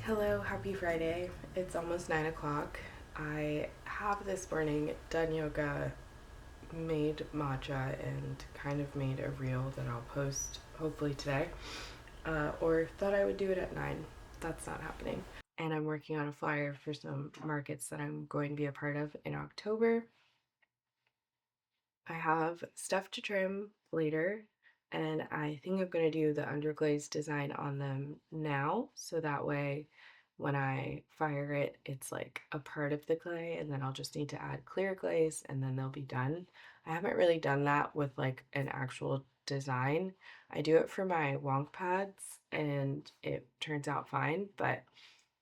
Hello, happy Friday. It's almost 9 o'clock. I have this morning done yoga, made matcha, and kind of made a reel that I'll post hopefully today. Or thought I would do it at 9. That's not happening. And I'm working on a flyer for some markets that I'm going to be a part of in October. I have stuff to trim later, and I think I'm going to do the underglaze design on them now, so that way when I fire it, it's like a part of the clay, and then I'll just need to add clear glaze and then they'll be done. I haven't really done that with like an actual design. I do it for my wonk pads and it turns out fine, but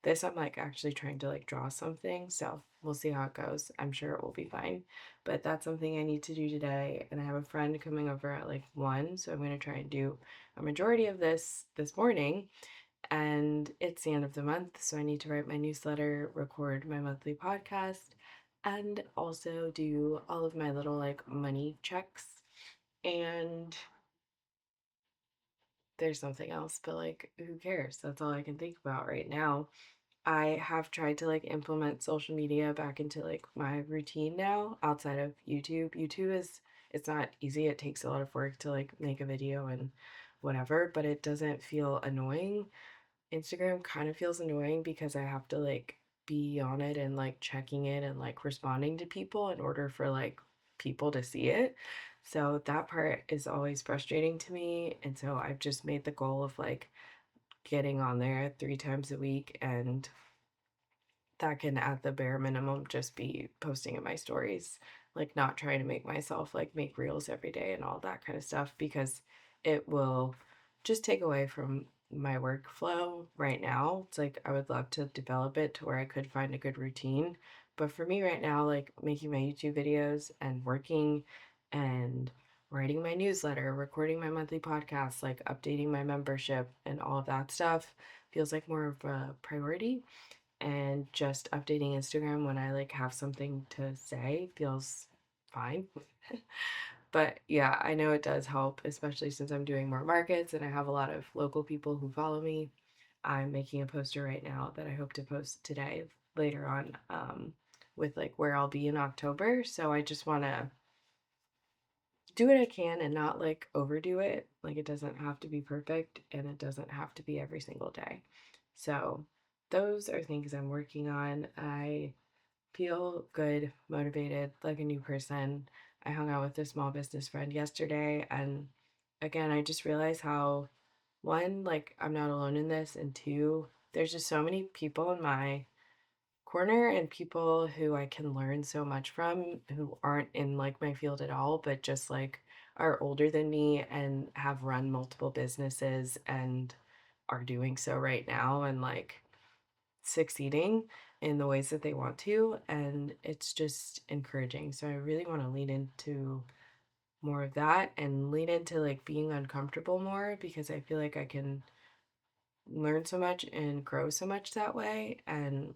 this I'm like actually trying to like draw something, so we'll see how it goes. I'm sure it will be fine. But that's something I need to do today, and I have a friend coming over at like 1, so I'm going to try and do a majority of this morning. And it's the end of the month, so I need to write my newsletter, record my monthly podcast, and also do all of my little like money checks. And there's something else, but like who cares? That's all I can think about right now. I have tried to like implement social media back into like my routine now outside of YouTube. YouTube is it's not easy. It takes a lot of work to like make a video and whatever, but it doesn't feel annoying. Instagram kind of feels annoying because I have to like be on it and like checking it and like responding to people in order for like people to see it. So that part is always frustrating to me. And so I've just made the goal of like getting on there 3 times a week, and that can at the bare minimum just be posting in my stories, like not trying to make myself like make reels every day and all that kind of stuff, because it will just take away from my workflow right now. It's like I would love to develop it to where I could find a good routine, but for me right now, like making my YouTube videos and working and writing my newsletter, recording my monthly podcast, like updating my membership and all of that stuff feels like more of a priority, and just updating Instagram when I like have something to say feels fine. But yeah, I know it does help, especially since I'm doing more markets and I have a lot of local people who follow me. I'm making a poster right now that I hope to post today later on, with like where I'll be in October. So I just want to do what I can and not like overdo it. Like it doesn't have to be perfect and it doesn't have to be every single day. So those are things I'm working on. I feel good, motivated, like a new person. I hung out with a small business friend yesterday, and again, I just realized how, one, like I'm not alone in this, and two, there's just so many people in my corner and people who I can learn so much from who aren't in like my field at all, but just like are older than me and have run multiple businesses and are doing so right now and like succeeding in the ways that they want to. And it's just encouraging. So I really want to lean into more of that and lean into like being uncomfortable more, because I feel like I can learn so much and grow so much that way. And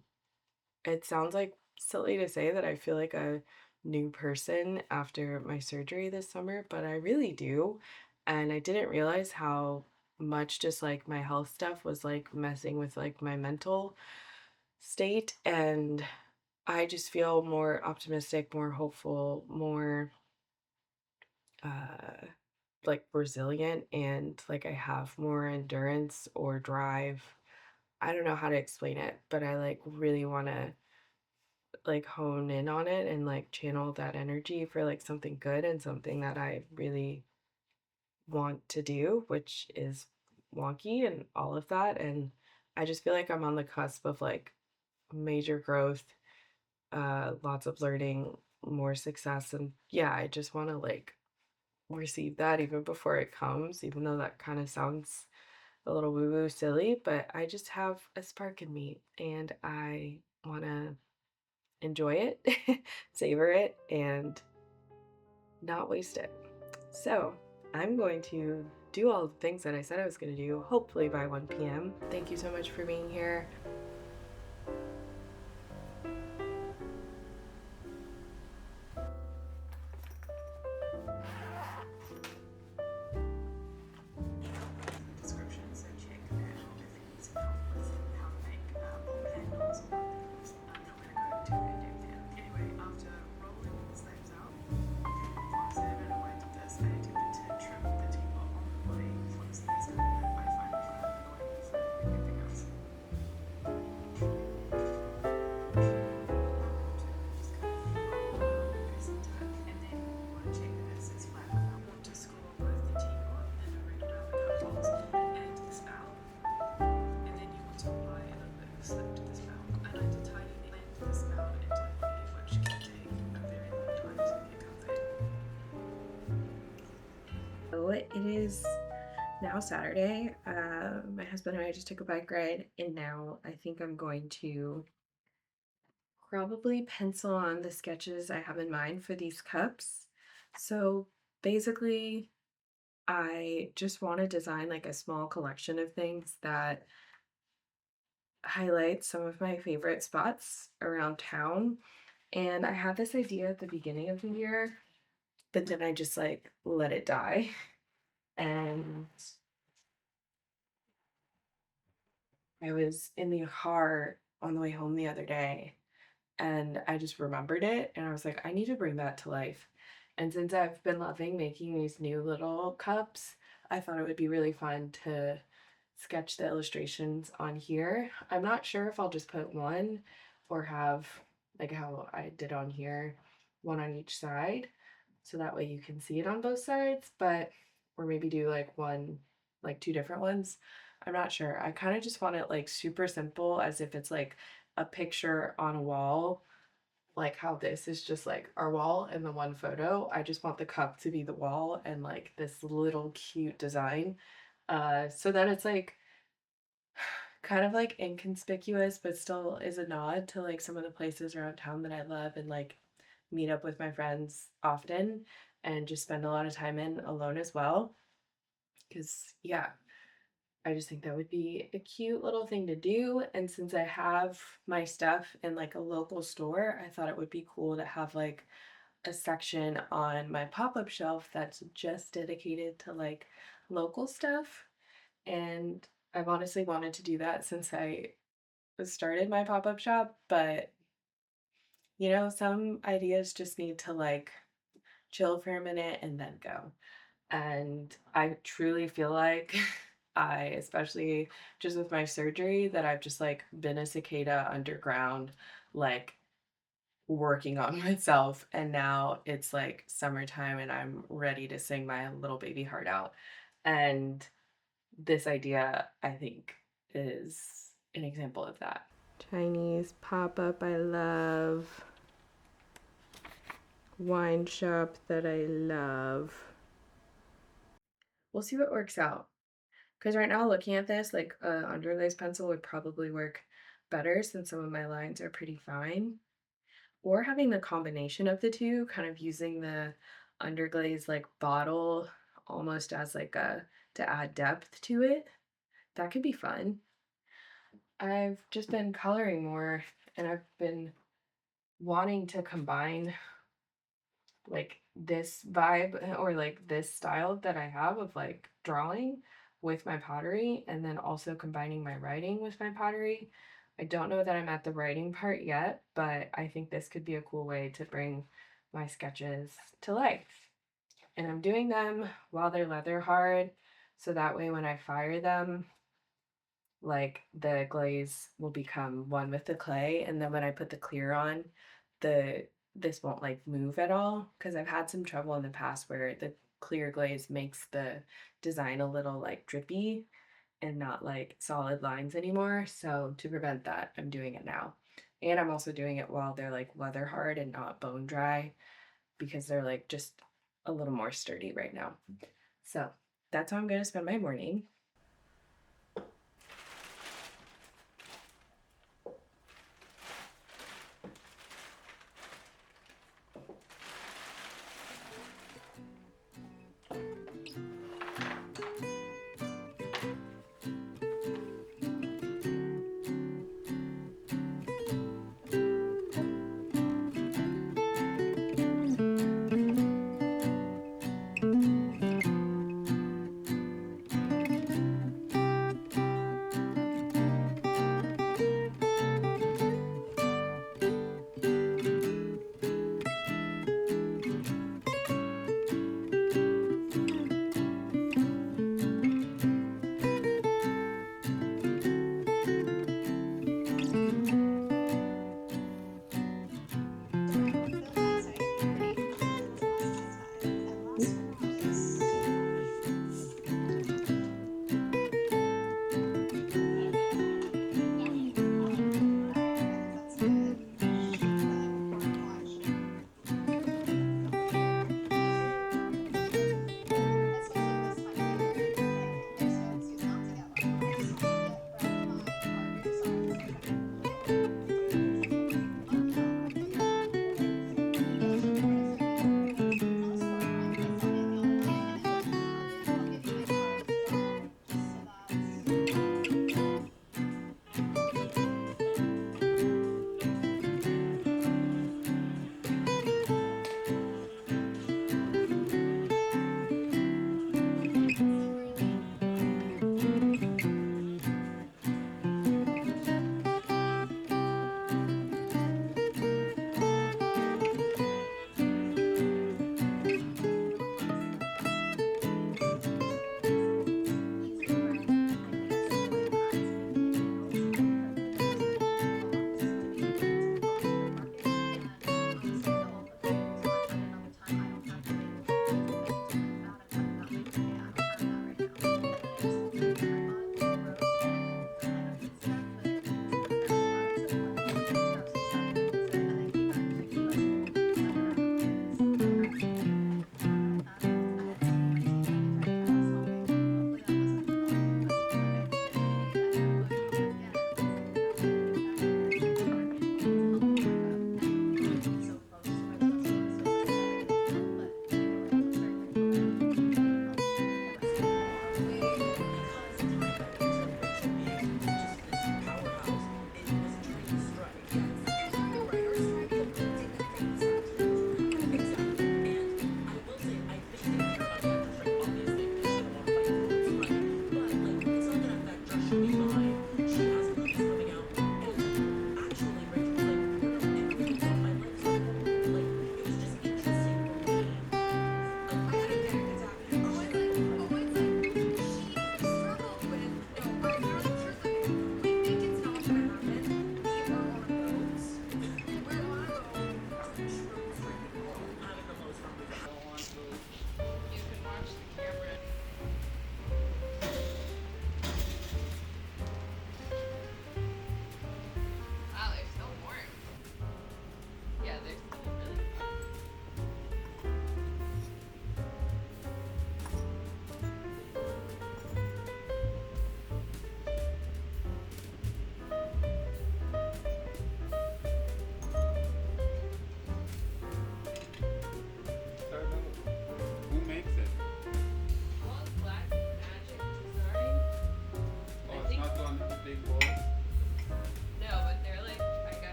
it sounds like silly to say that I feel like a new person after my surgery this summer, but I really do. And I didn't realize how much just like my health stuff was like messing with like my mental state. And I just feel more optimistic, more hopeful, more uh like resilient, and like I have more endurance or drive. I don't know how to explain it, but I like really want to like hone in on it and like channel that energy for like something good and something that I really want to do, which is wonky and all of that. And I just feel like I'm on the cusp of like major growth, lots of learning, more success. And yeah, I just want to like receive that even before it comes, even though that kind of sounds a little woo woo silly, but I just have a spark in me and I want to enjoy it, savor it, and not waste it. So I'm going to do all the things that I said I was going to do, hopefully by 1 p.m. Thank you so much for being here. Description, so check that out if you need some help with how to make pop handles or things. I'm not going to go too in depth here. Anyway, after rolling the sleeves out, once I ran away to this, I attempted to trim the teapot on the body for the sleeves that I find kind of annoying for everything else. Just kind of roll around the base into it, and then you want to check that it sits flat. I want to screw on both the teapot and the regular cup holes and the spout, and then you want to apply a little bit of slip to the spout. I like to tightly blend the spout into the body, which can take a very long time to get covered. So it is now Saturday. My husband and I just took a bike ride, and now I think I'm going to probably pencil on the sketches I have in mind for these cups. So basically, I just want to design like a small collection of things that highlight some of my favorite spots around town. And I had this idea at the beginning of the year, but then I just like let it die. And I was in the car on the way home the other day and I just remembered it and I was like, I need to bring that to life. And since I've been loving making these new little cups, I thought it would be really fun to sketch the illustrations on here. I'm not sure if I'll just put one or have like how I did on here, one on each side. So that way you can see it on both sides, but or maybe do like one, like two different ones. I'm not sure. I kind of just want it like super simple as if it's like a picture on a wall, like how this is just like our wall and the one photo. I just want the cup to be the wall and like this little cute design. So that it's like kind of like inconspicuous, but still is a nod to like some of the places around town that I love and like meet up with my friends often and just spend a lot of time in alone as well. Because, yeah, I just think that would be a cute little thing to do. And since I have my stuff in like a local store, I thought it would be cool to have like a section on my pop up shelf that's just dedicated to like local stuff. And I've honestly wanted to do that since I started my pop up shop, but some ideas just need to like chill for a minute and then go. And I truly feel like especially just with my surgery, that I've just like been a cicada underground, like working on myself. And now it's like summertime and I'm ready to sing my little baby heart out. And this idea, I think, is an example of that. Chinese pop up, I love. Wine shop that I love. We'll see what works out. Because right now, looking at this, like underlace pencil would probably work better since some of my lines are pretty fine. Or having the combination of the two, kind of using the underglaze like bottle almost as like a to add depth to it. That could be fun. I've just been coloring more and I've been wanting to combine like this vibe or like this style that I have of like drawing with my pottery and then also combining my writing with my pottery. I don't know that I'm at the writing part yet, but I think this could be a cool way to bring my sketches to life. And I'm doing them while they're leather hard, so that way when I fire them, like the glaze will become one with the clay, and then when I put the clear on, this won't like move at all because I've had some trouble in the past where the clear glaze makes the design a little like drippy and not like solid lines anymore. So to prevent that, I'm doing it now. And I'm also doing it while they're like weather hard and not bone dry because they're like just a little more sturdy right now. So that's how I'm going to spend my morning.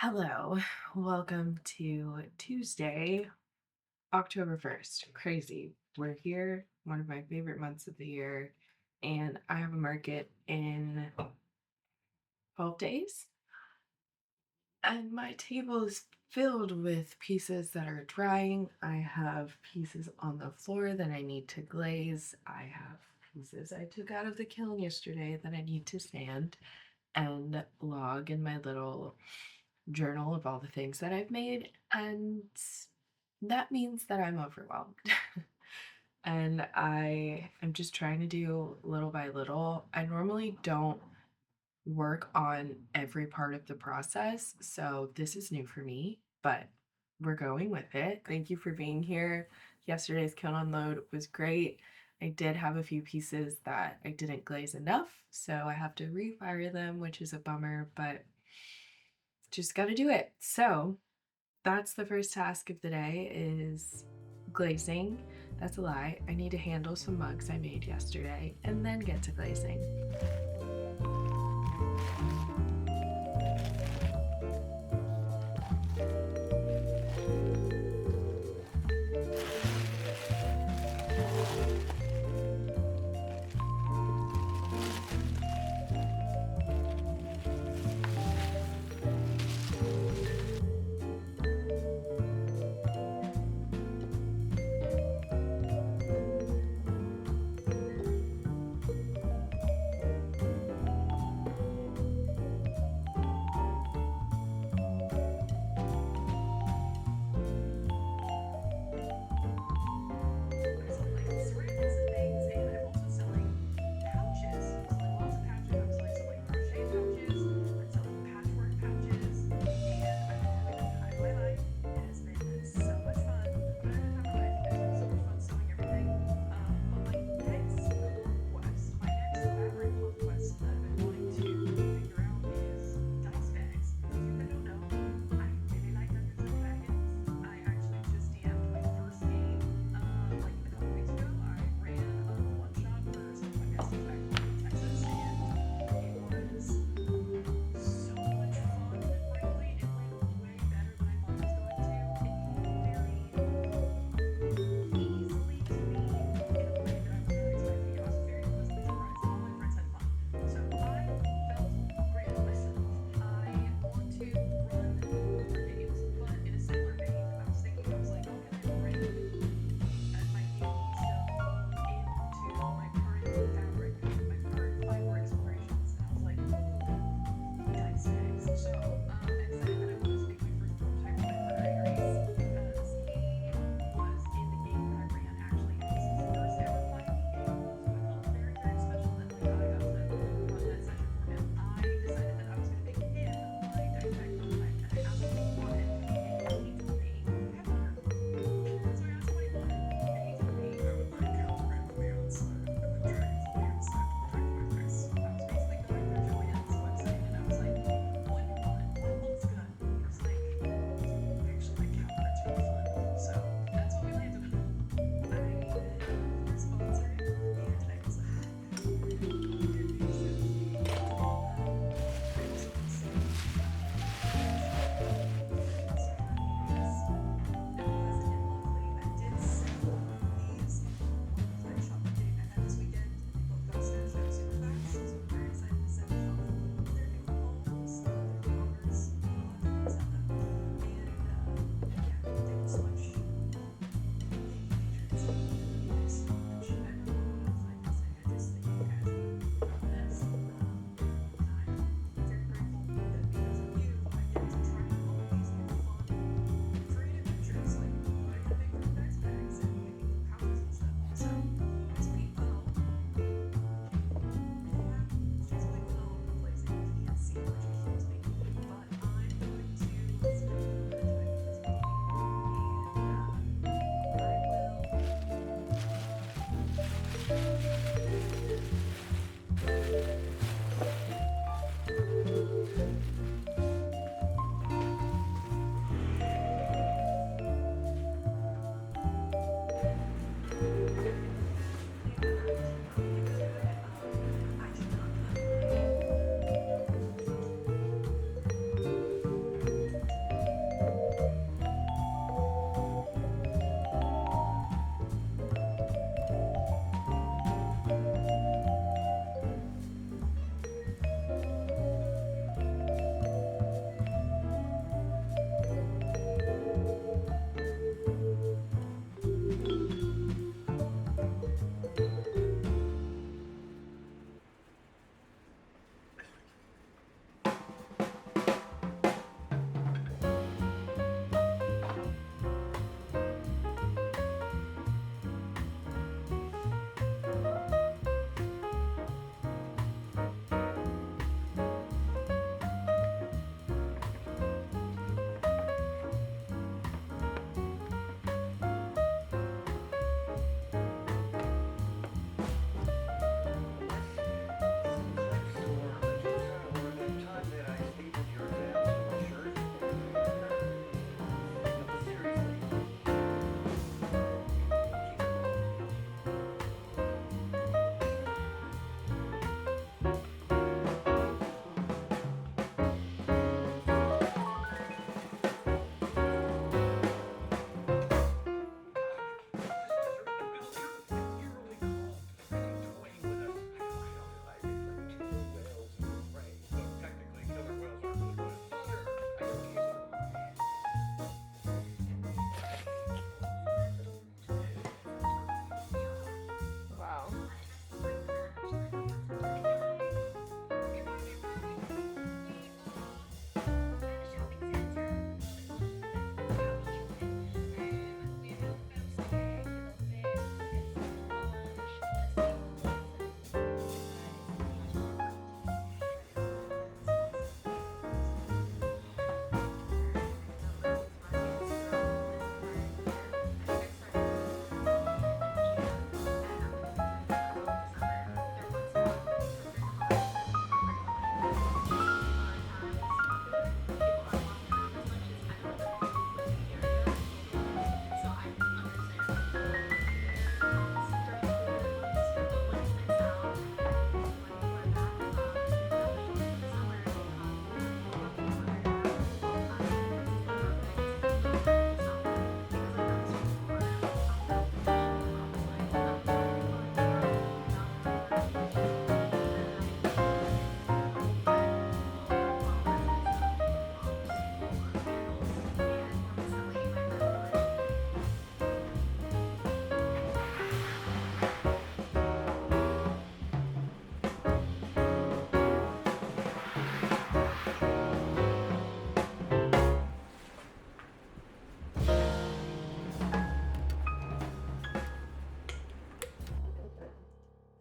Hello, welcome to Tuesday, October 1st. Crazy. We're here, one of my favorite months of the year, and I have a market in 12 days. And my table is filled with pieces that are drying. I have pieces on the floor that I need to glaze. I have pieces I took out of the kiln yesterday that I need to sand and log in my little journal of all the things that I've made. And that means that I'm overwhelmed. And I am just trying to do little by little. I normally don't work on every part of the process, so this is new for me, but we're going with it. Thank you for being here. Yesterday's kiln unload was great. I did have a few pieces that I didn't glaze enough, so I have to refire them, which is a bummer, but just got to do it. So that's the first task of the day is glazing. That's a lie. I need to handle some mugs I made yesterday and then get to glazing.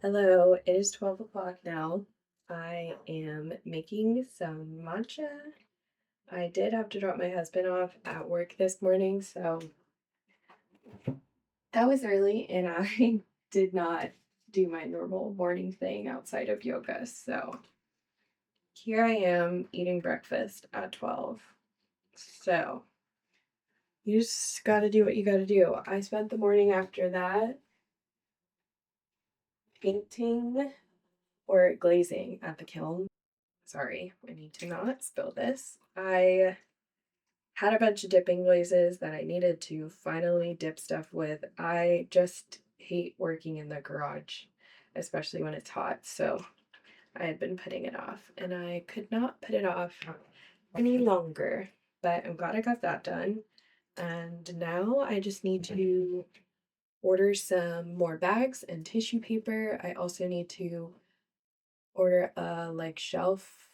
Hello, it is 12 o'clock now. I am making some matcha. I did have to drop my husband off at work this morning, so that was early, and I did not do my normal morning thing outside of yoga. So here I am eating breakfast at 12. So you just gotta do what you gotta do. I spent the morning after that painting or glazing at the kiln. Sorry, I need to not spill this. I had a bunch of dipping glazes that I needed to finally dip stuff with. I just hate working in the garage, especially when it's hot. So I had been putting it off and I could not put it off any longer. But I'm glad I got that done. And now I just need to order some more bags and tissue paper. I also need to order a like shelf.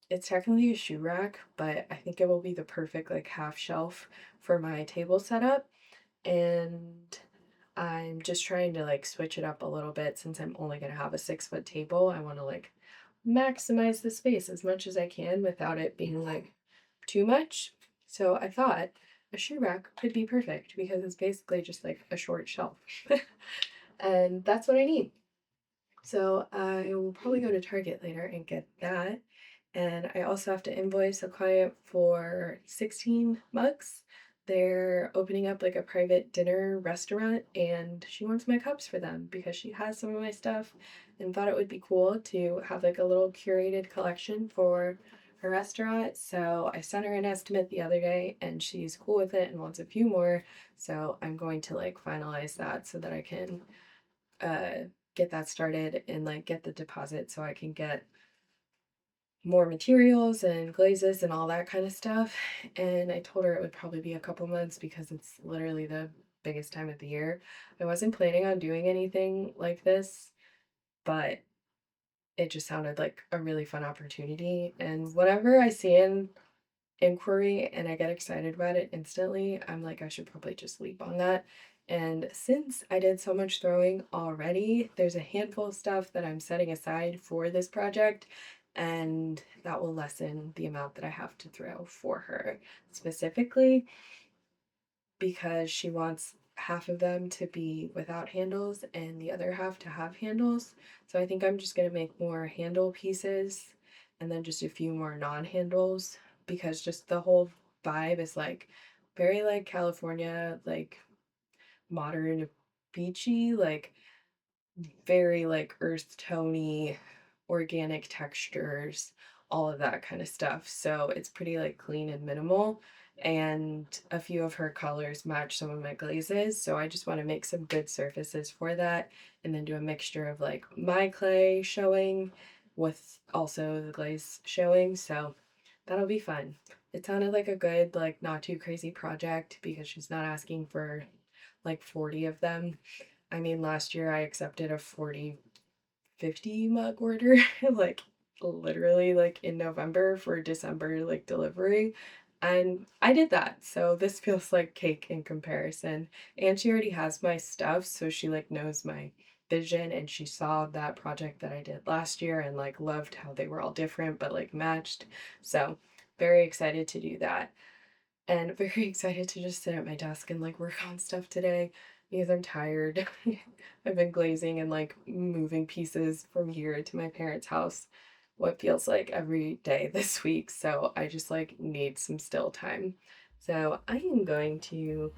It's technically a shoe rack, but I think it will be the perfect like half shelf for my table setup. And I'm just trying to like switch it up a little bit since I'm only gonna have a 6 foot table. I want to like maximize the space as much as I can without it being like too much. So I thought a shoe rack could be perfect because it's basically just like a short shelf. And that's what I need. So I will probably go to Target later and get that. And I also have to invoice a client for 16 mugs. They're opening up like a private dinner restaurant, and she wants my cups for them because she has some of my stuff and thought it would be cool to have like a little curated collection for her restaurant. So I sent her an estimate the other day and she's cool with it and wants a few more. So I'm going to like finalize that so that I can uh get that started and like get the deposit so I can get more materials and glazes and all that kind of stuff. And I told her it would probably be a couple months because it's literally the biggest time of the year. I wasn't planning on doing anything like this, but it just sounded like a really fun opportunity. And whatever I see in inquiry and I get excited about it instantly, I'm like, I should probably just leap on that. And since I did so much throwing already, there's a handful of stuff that I'm setting aside for this project, and that will lessen the amount that I have to throw for her specifically because she wants half of them to be without handles and the other half to have handles. So I think I'm just going to make more handle pieces and then just a few more non-handles because just the whole vibe is like very like California, like modern beachy, like very like earth tony, organic textures, all of that kind of stuff. So it's pretty like clean and minimal. And a few of her colors match some of my glazes. So I just want to make some good surfaces for that and then do a mixture of like my clay showing with also the glaze showing. So that'll be fun. It sounded like a good, like not too crazy project because she's not asking for like 40 of them. I mean, last year I accepted a 40, 50 mug order, like literally like in November for December like delivery. And I did that. So this feels like cake in comparison. And she already has my stuff, so she like knows my vision and she saw that project that I did last year and like loved how they were all different but like matched. So very excited to do that and very excited to just sit at my desk and like work on stuff today because I'm tired. I've been glazing and like moving pieces from here to my parents' house what feels like every day this week. So I just like need some still time. So I am going to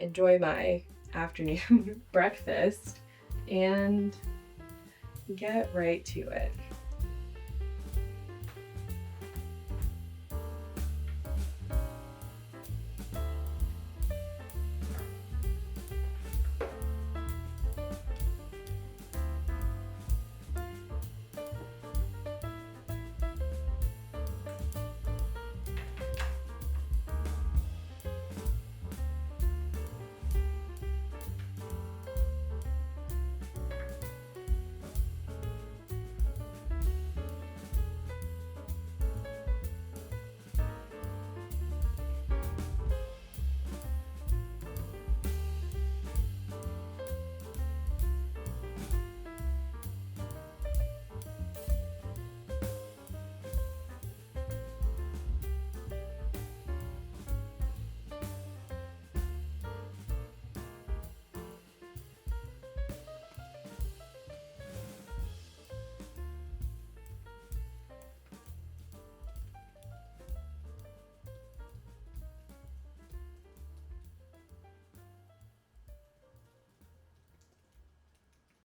enjoy my afternoon breakfast and get right to it.